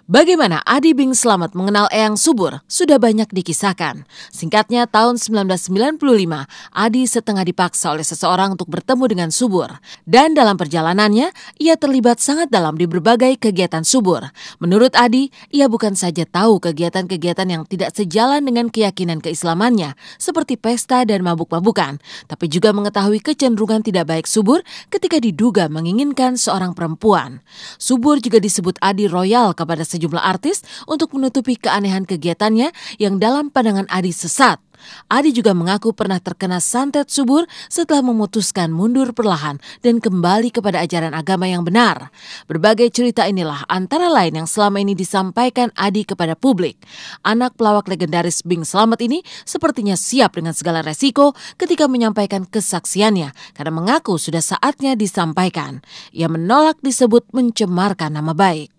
Bagaimana Adi Bing Slamet mengenal Eyang Subur sudah banyak dikisahkan. Singkatnya, tahun 1995, Adi setengah dipaksa oleh seseorang untuk bertemu dengan Subur. Dan dalam perjalanannya, ia terlibat sangat dalam di berbagai kegiatan Subur. Menurut Adi, ia bukan saja tahu kegiatan-kegiatan yang tidak sejalan dengan keyakinan keislamannya, seperti pesta dan mabuk-mabukan, tapi juga mengetahui kecenderungan tidak baik Subur ketika diduga menginginkan seorang perempuan. Subur juga disebut Adi royal kepada sejumlah artis untuk menutupi keanehan kegiatannya yang dalam pandangan Adi sesat. Adi juga mengaku pernah terkena santet Subur setelah memutuskan mundur perlahan dan kembali kepada ajaran agama yang benar. Berbagai cerita inilah antara lain yang selama ini disampaikan Adi kepada publik. Anak pelawak legendaris Bing Slamet ini sepertinya siap dengan segala resiko ketika menyampaikan kesaksiannya karena mengaku sudah saatnya disampaikan. Ia menolak disebut mencemarkan nama baik.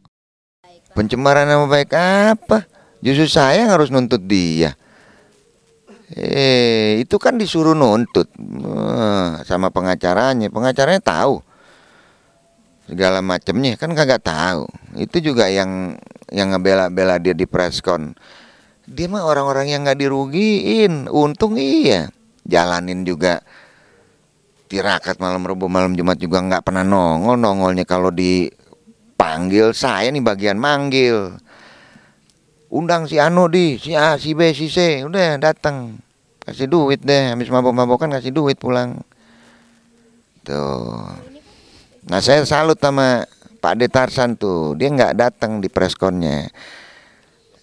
Pencemaran nama baik apa? Justru saya yang harus nuntut dia. Itu kan disuruh nuntut sama pengacaranya. Pengacaranya tahu segala macamnya, kan kagak tahu. Itu juga yang ngebela-bela dia di preskon. Dia mah orang-orang yang nggak dirugiin. Untung iya. Jalanin juga tirakat malam Rebo, malam Jumat juga nggak pernah nongol. Nongolnya kalau dipanggil, saya nih bagian manggil. Undang si Anu si A, si B, si C, udah datang. Kasih duit deh, habis mabok-mabokan kasih duit pulang. Tuh. Nah, saya salut sama Pak Ade Tarsan tuh. Dia nggak datang di preskonnya.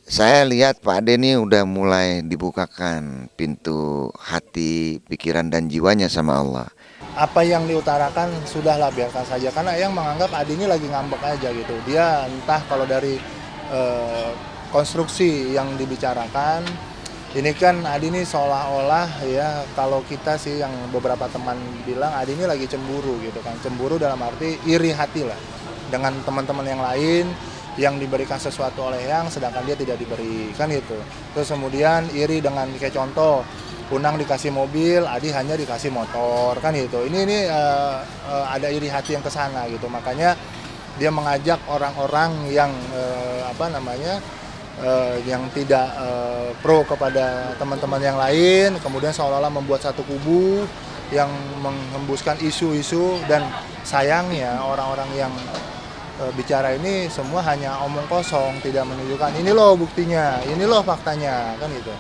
Saya lihat Pak Ade ini udah mulai dibukakan pintu hati, pikiran dan jiwanya sama Allah. Apa yang diutarakan sudahlah, biarkan saja, karena yang menganggap Adi ini lagi ngambek aja gitu. Dia entah kalau dari konstruksi yang dibicarakan ini kan Adi ini seolah-olah ya, kalau kita sih yang beberapa teman bilang Adi ini lagi cemburu gitu kan. Cemburu dalam arti iri hati lah dengan teman-teman yang lain yang diberikan sesuatu oleh yang sedangkan dia tidak diberikan gitu. Terus kemudian iri dengan kayak contoh Unang dikasih mobil, Adi hanya dikasih motor kan gitu. Ini ada iri hati yang kesana gitu. Makanya dia mengajak orang-orang yang yang tidak pro kepada teman-teman yang lain, kemudian seolah-olah membuat satu kubu yang menghembuskan isu-isu, dan sayangnya orang-orang yang bicara ini semua hanya omong kosong, tidak menunjukkan ini loh buktinya, ini loh faktanya kan gitu.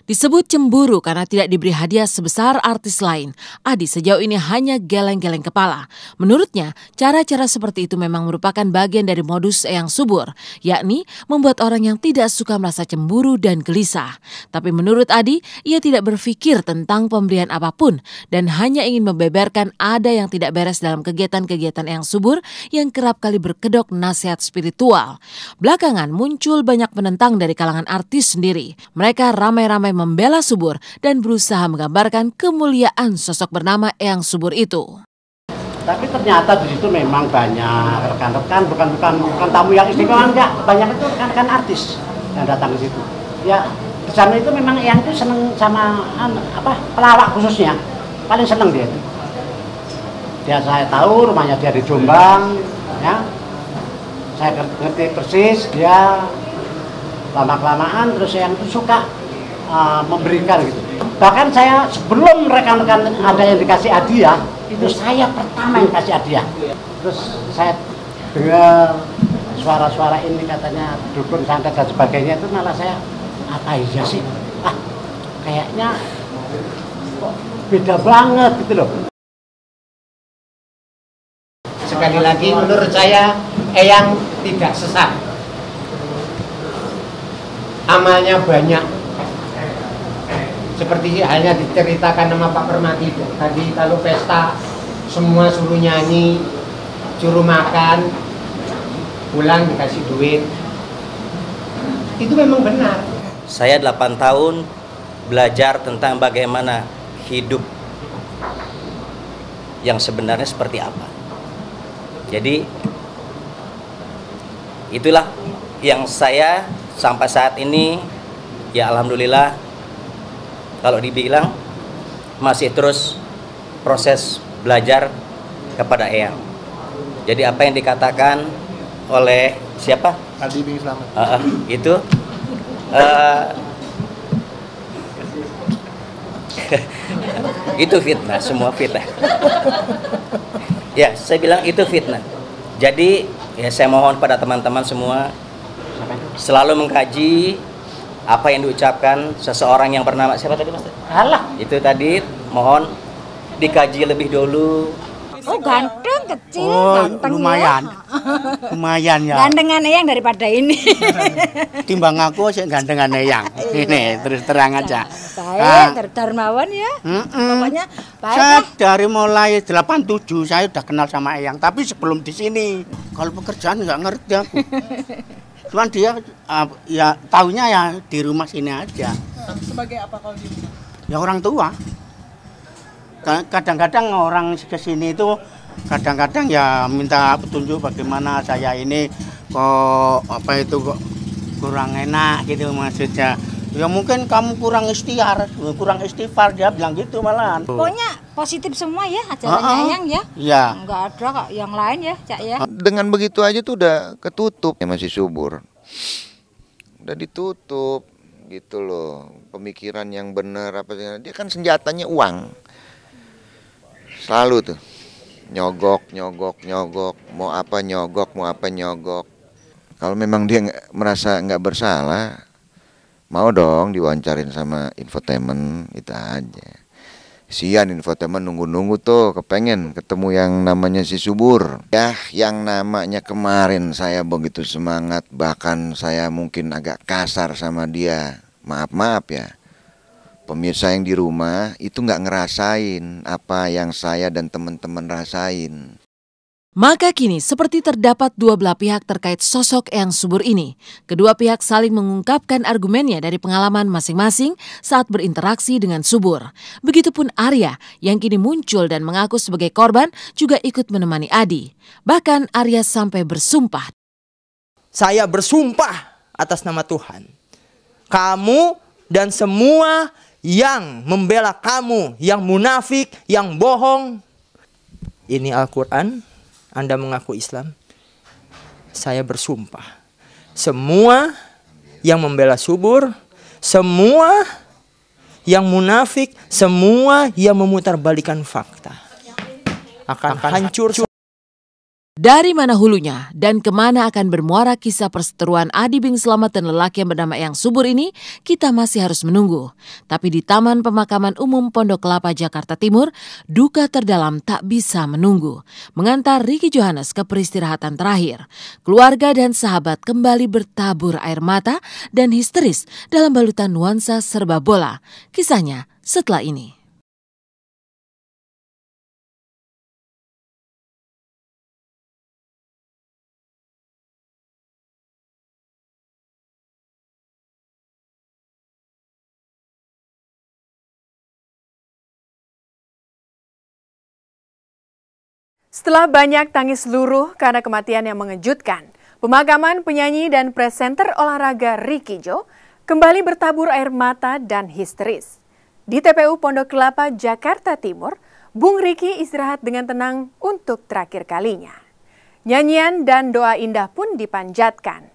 Disebut cemburu karena tidak diberi hadiah sebesar artis lain. Adi sejauh ini hanya geleng-geleng kepala. Menurutnya, cara-cara seperti itu memang merupakan bagian dari modus Eyang Subur, yakni membuat orang yang tidak suka merasa cemburu dan gelisah. Tapi menurut Adi, ia tidak berpikir tentang pemberian apapun dan hanya ingin membeberkan ada yang tidak beres dalam kegiatan-kegiatan Eyang Subur yang kerap kali berkedok nasihat spiritual. Belakangan muncul banyak penentang dari kalangan artis sendiri. Mereka ramai-ramai membela Subur dan berusaha menggambarkan kemuliaan sosok bernama Eyang Subur itu. Tapi ternyata di situ memang banyak rekan-rekan, bukan tamu yang istimewa, enggak. Banyak itu rekan-rekan artis yang datang ke situ. Ya, di sana itu memang Eyang itu seneng sama pelawak khususnya. Paling seneng dia itu. Dia, saya tahu rumahnya dia di Jombang, ya. Saya ngerti persis dia lama-kelamaan terus Eyang itu suka memberikan gitu. Bahkan saya sebelum rekan-rekan ada yang dikasih hadiah, itu saya pertama yang kasih hadiah. Terus saya dengar suara-suara ini katanya dukun santet dan sebagainya, itu malah saya apa iya sih? Kayaknya kok beda banget gitu loh. Sekali lagi menurut saya Eyang tidak sesat. Amalnya banyak. Seperti halnya diceritakan sama Pak Permati tadi, kalau pesta semua suruh nyanyi, suruh makan, pulang dikasih duit. Itu memang benar. Saya 8 tahun belajar tentang bagaimana hidup yang sebenarnya seperti apa. Jadi itulah yang saya sampai saat ini, ya alhamdulillah, kalau dibilang masih terus proses belajar kepada Eyang. Jadi apa yang dikatakan oleh siapa? Adi Bing Slamet. Itu itu fitnah, semua fitnah. Ya, saya bilang itu fitnah. Jadi ya saya mohon pada teman-teman semua selalu mengkaji apa yang diucapkan seseorang yang bernama siapa tadi Mas? Alah, Itu tadi mohon dikaji lebih dulu. Oh ganteng, kecil, ganteng lumayan. ya. Lumayan ya. Gantengan Eyang daripada ini. Timbang aku sih gantengan Eyang. Ini terus terang aja. Baik, dermawan ya. Pokoknya baik Saya lah. dari mulai 87 saya udah kenal sama Eyang, tapi sebelum di sini. Kalau pekerjaan nggak ngerti aku. Cuman dia ya taunya ya di rumah sini aja. Sebagai apa kalau di rumah? Ya orang tua. Kadang-kadang orang kesini itu kadang-kadang ya minta petunjuk bagaimana saya ini kok apa itu kok kurang enak gitu maksudnya. Ya mungkin kamu kurang istighfar dia bilang gitu malahan. Pokoknya positif semua ya acaranya Eyang ya. Iya. Enggak ada kok yang lain ya, Cak ya. Dengan begitu aja tuh udah ketutup, ya masih subur. Udah ditutup gitu loh. Pemikiran yang benar apa dia kan senjatanya uang. Selalu tuh nyogok, mau apa nyogok. Kalau memang dia merasa nggak bersalah, mau dong diwawancarin sama infotainment, itu aja. Sian infotainment nunggu-nunggu tuh, kepengen ketemu yang namanya si Subur. Ya, yang namanya kemarin saya begitu semangat, bahkan saya mungkin agak kasar sama dia. Maaf ya. Pemirsa yang di rumah itu nggak ngerasain apa yang saya dan teman-teman rasain. Maka kini seperti terdapat dua belah pihak terkait sosok Eyang Subur ini. Kedua pihak saling mengungkapkan argumennya dari pengalaman masing-masing saat berinteraksi dengan Subur. Begitupun Arya yang kini muncul dan mengaku sebagai korban juga ikut menemani Adi. Bahkan Arya sampai bersumpah. Saya bersumpah atas nama Tuhan. Kamu dan semua yang membela kamu, yang munafik, yang bohong. Ini Al-Quran, Anda mengaku Islam. Saya bersumpah. Semua yang membela Subur, semua yang munafik, semua yang memutarbalikan fakta akan hancur. Dari mana hulunya dan kemana akan bermuara kisah perseteruan Adi Bing Slamet dan lelaki yang bernama Eyang Subur ini, kita masih harus menunggu. Tapi di Taman Pemakaman Umum Pondok Kelapa, Jakarta Timur, duka terdalam tak bisa menunggu. Mengantar Ricky Johannes ke peristirahatan terakhir. Keluarga dan sahabat kembali bertabur air mata dan histeris dalam balutan nuansa serba bola. Kisahnya setelah ini. Setelah banyak tangis luruh karena kematian yang mengejutkan, pemakaman penyanyi dan presenter olahraga Ricky Jo kembali bertabur air mata dan histeris. Di TPU Pondok Kelapa, Jakarta Timur, Bung Ricky istirahat dengan tenang untuk terakhir kalinya. Nyanyian dan doa indah pun dipanjatkan.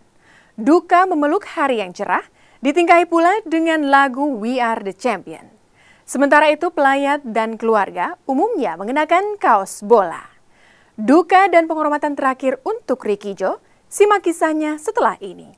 Duka memeluk hari yang cerah, ditingkahi pula dengan lagu We Are The Champion. Sementara itu pelayat dan keluarga umumnya mengenakan kaos bola. Duka dan penghormatan terakhir untuk Ricky Jo, simak kisahnya setelah ini.